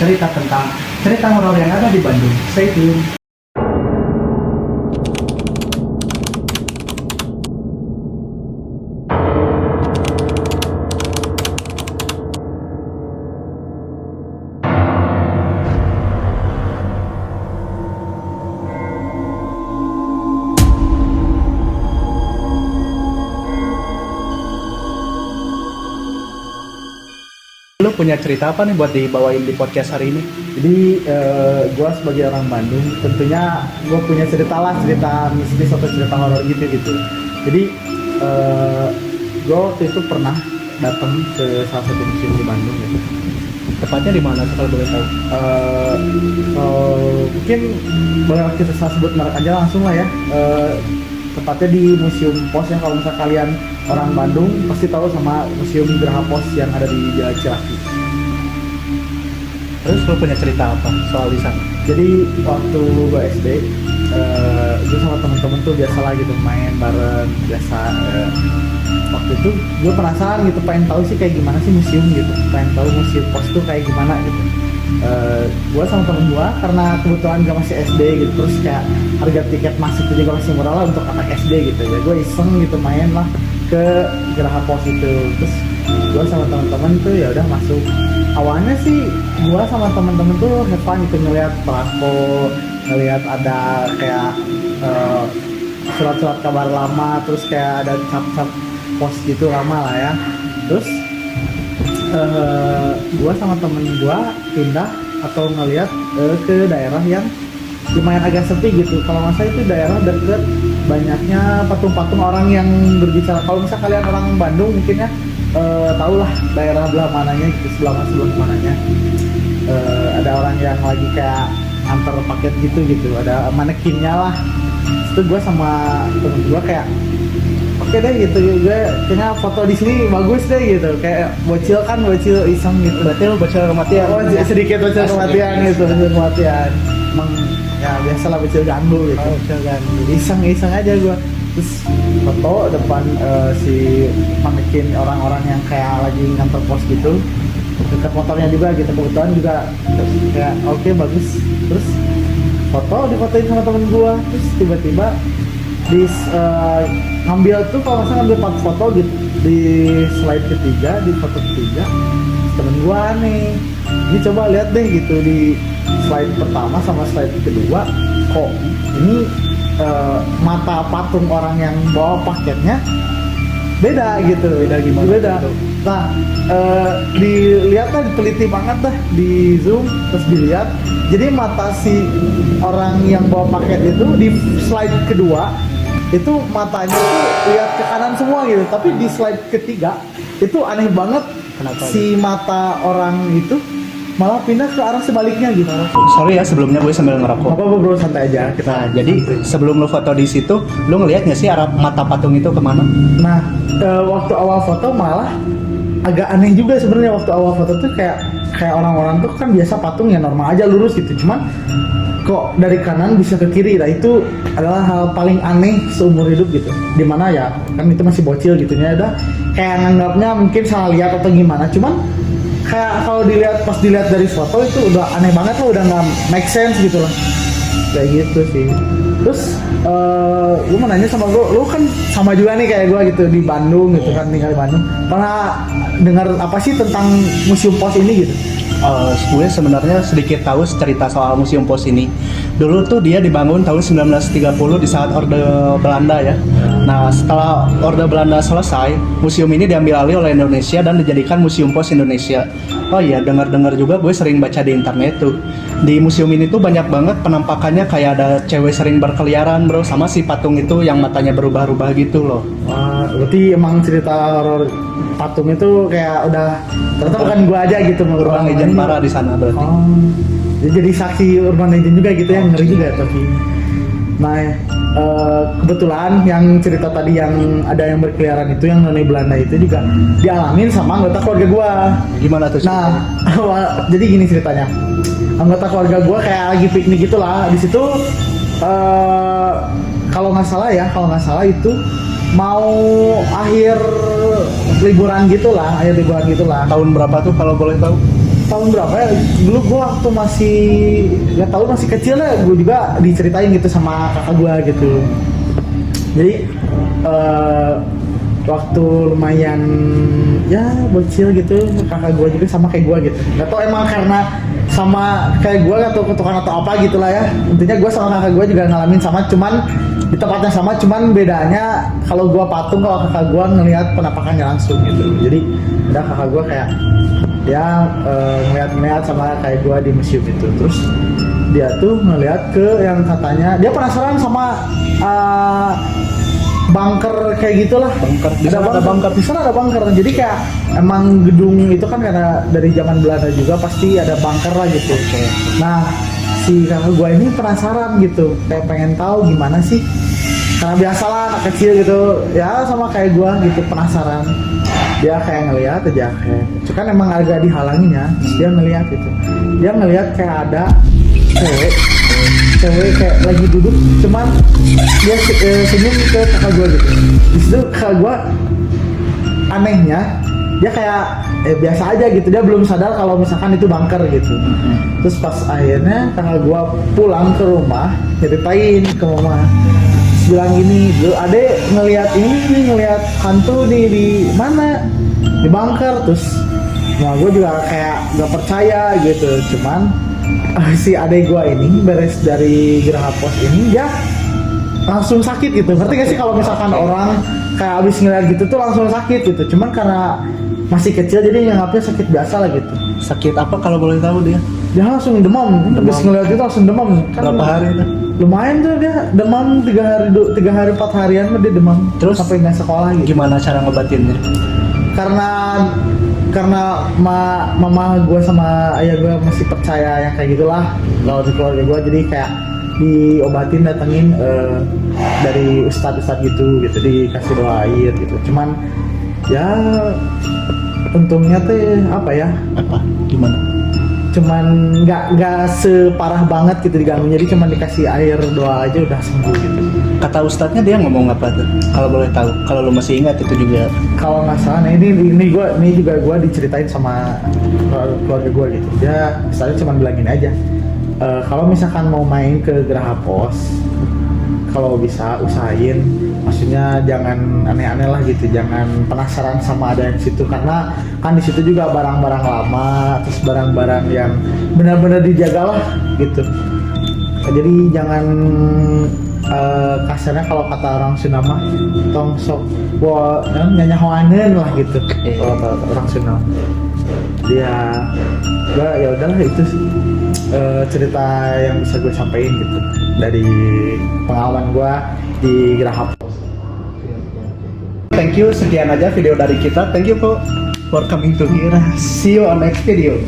cerita tentang cerita horor yang ada di Bandung. Stay tune. Lu punya cerita apa nih buat dibawain di podcast hari ini? Jadi gue sebagai orang Bandung tentunya gue punya cerita mistis atau cerita horor gitu. Jadi gue waktu itu pernah datang ke salah satu museum di Bandung gitu. Tepatnya di mana kalau boleh tahu? Mungkin boleh kita sebut merek aja langsung lah ya. Tepatnya di Museum Pos, yang kalau misalnya kalian orang Bandung pasti tahu sama Museum Geraha Pos yang ada di Jalan Ciraki. Terus lu punya cerita apa soal di sana? Jadi waktu gue SD, gue sama temen-temen tuh biasalah gitu main bareng biasa. Waktu itu gue penasaran gitu, pengen tahu sih kayak gimana sih museum gitu, pengen tahu museum pos tuh kayak gimana gitu. Gue sama temen gue karena kebetulan gak masih SD gitu, terus kayak harga tiket masuk itu juga masih murah lah untuk anak SD gitu ya. Gue iseng gitu main lah ke Geraha Pos itu, terus gue sama temen-temen tuh ya udah masuk. Awalnya sih gue sama temen-temen tuh have fun gitu, ngeliat perako, ngeliat ada kayak surat-surat kabar lama, terus kayak ada cap-cap pos gitu lama lah ya. Terus gue sama temen gue pindah atau ngeliat ke daerah yang lumayan agak sepi gitu. Kalau nggak salah itu daerah deket banyaknya patung-patung orang yang berbicara. Kalau misalnya kalian orang Bandung mungkin ya tau lah daerah belah mananya gitu, sebelah mananya ada orang yang lagi kayak antar paket gitu, ada manekinnya lah. Itu gue sama temen gue kayak oke deh gitu, gue kayaknya foto di sini bagus deh gitu, kayak bocil iseng gitu. Berarti lu bocil kematian? Oh, sedikit bocil kematian gitu, bocil kematian. Emang ya biasalah bocil ganggu gitu. Oh, bocil ganggu. Iseng aja gue. Terus foto depan si manekin orang-orang yang kayak lagi nganter pos gitu, dekat motornya juga gitu, kebetulan juga kayak oke, bagus. Terus difotoin sama temen gue. Terus tiba-tiba ngambil tuh, kalau nggak salah ngambil 4 foto gitu, di slide ketiga, di foto ketiga temen gue nih, ini coba lihat deh gitu, di slide pertama sama slide kedua kok ini mata patung orang yang bawa paketnya beda gitu. Beda gimana? Beda. Nah, dilihat lah, diteliti banget dah, di zoom terus dilihat. Jadi mata si orang yang bawa paket itu di slide kedua itu matanya tuh lihat ke kanan semua gitu, tapi di slide ketiga itu aneh banget. Kenapa? Si mata orang itu malah pindah ke arah sebaliknya gitu. Sorry ya, sebelumnya gue sambil ngerokok. Apa bro, santai aja kita. Nah, jadi sebelum lu foto di situ, lu ngeliat nggak sih arah mata patung itu kemana? Nah, waktu awal foto malah agak aneh juga sebenarnya. Waktu awal foto tuh kayak orang-orang tuh kan biasa patung ya normal aja lurus gitu, cuman kok dari kanan bisa ke kiri. Nah, itu adalah hal paling aneh seumur hidup gitu. Dimana ya kan itu masih bocil gitu ya, udah kayak nganggapnya mungkin salah lihat atau gimana, cuman kayak kalau pas dilihat dari foto itu udah aneh banget lah, udah nggak make sense gitu lah, kayak gitu sih. Terus gue mau nanya sama lu kan sama juga nih kayak gue gitu di Bandung gitu kan, tinggal di Bandung. Pernah dengar apa sih tentang Museum Pos ini gitu? Gue sebenarnya sedikit tahu cerita soal Museum Pos ini. Dulu tuh dia dibangun tahun 1930 di saat Orde Belanda ya. Nah, setelah Orde Belanda selesai, museum ini diambil alih oleh Indonesia dan dijadikan Museum Pos Indonesia. Oh iya, dengar-dengar juga gue sering baca di internet tuh. Di museum ini tuh banyak banget penampakannya, kayak ada cewek sering berkeliaran bro, sama si patung itu yang matanya berubah-ubah gitu loh. Wah, berarti emang cerita horor patung itu kayak udah ternyata bukan gua aja gitu, Urban legend parah di sana berarti. Oh, jadi saksi urban legend juga gitu ya, ngeri juga ya tapi. Nah, kebetulan yang cerita tadi yang ada yang berkeliaran itu, yang noni Belanda itu juga dialamin sama anggota keluarga gua. Gimana tuh? Nah, jadi gini ceritanya. Anggota keluarga gua kayak lagi piknik gitulah. Di situ kalau nggak salah itu mau akhir liburan gitulah. Tahun berapa tuh kalau boleh tahu? tahun berapa ya? Dulu gue waktu masih nggak tahu, masih kecil lah, gue juga diceritain gitu sama kakak gue gitu. Jadi waktu lumayan ya bocil gitu, kakak gue juga sama kayak gue gitu. Gak tau emang karena sama kayak gue atau ketukan atau apa gitulah ya. Intinya gue sama kakak gue juga ngalamin sama, cuman di tempatnya sama, cuman bedanya kalau gue patung, kalau kakak gue ngelihat penampakannya langsung gitu. Jadi ada kakak gue kayak dia ngeliat sama kayak gue di museum itu. Terus dia tuh ngeliat ke yang katanya dia penasaran sama bunker kayak gitulah. Bunker. Di sana ada bunker. Di sana ada bunker. Jadi kayak emang gedung itu kan karena dari zaman Belanda juga pasti ada bunker lah gitu. Oke. Nah, si kakak gue ini penasaran gitu, kayak pengen tahu gimana sih. Karena biasalah anak kecil gitu, ya sama kayak gue gitu, penasaran. Dia kayak ngeliat aja kayak, cuman emang agak dihalangin ya. Terus dia ngeliat gitu. Dia ngeliat kayak ada cewek kayak lagi duduk, cuman dia senyum ke kakak gue gitu. Di situ kakak gue anehnya dia kayak biasa aja gitu, dia belum sadar kalau misalkan itu bunker gitu. Terus pas akhirnya kakak gue pulang ke rumah, ceritain ke mama, terus bilang gini, "Dulu adek ngelihat ini, ngelihat hantu di mana, di bunker." Terus mama gue juga kayak gak percaya gitu, cuman si adek gue ini beres dari Geraha Pos ini dia langsung sakit gitu. Ngerti gak sih kalau misalkan orang kayak abis ngeliat gitu tuh langsung sakit gitu. Cuman karena masih kecil jadi nganggapnya sakit biasa lah gitu. Sakit apa kalau boleh tahu dia? Dia langsung demam. Abis ngeliat itu langsung demam. Kan Berapa hari itu? lumayan tuh dia demam 3 hari 4 harian mah dia demam. Terus sampai nggak sekolah gitu. Gimana cara ngebatinnya? Karena mama gue sama ayah gue masih percaya yang kayak gitulah kalau di keluarga gue, jadi kayak diobatin, datengin dari ustadz gitu dikasih doa air gitu. Cuman ya untungnya teh apa ya, Gimana? cuman nggak separah banget gitu diganggunya, jadi cuman dikasih air doa aja udah sembuh gitu. Kata ustadznya dia ngomong apa tuh? Kalau boleh tahu, kalau lu masih ingat itu juga. Kalau nggak salah, nah ini juga gue diceritain sama keluarga gue gitu. Dia misalnya cuma bilang gini aja, kalau misalkan mau main ke Geraha Pos, kalau bisa usahain, maksudnya jangan aneh-aneh lah gitu, jangan penasaran sama ada yang situ, karena kan di situ juga barang-barang lama, terus barang-barang yang benar-benar dijaga lah gitu. Jadi jangan kasarnya kalau kata orang Sunda mah tong sok nyanyahoaneun lah gitu. Kalau kata orang Sunda. Dia ya udahlah itu sih cerita yang bisa gue sampaikan gitu dari pengalaman gue di Geraha Pos. Thank you, sekian aja video dari kita. Thank you for coming to here. See you on next video.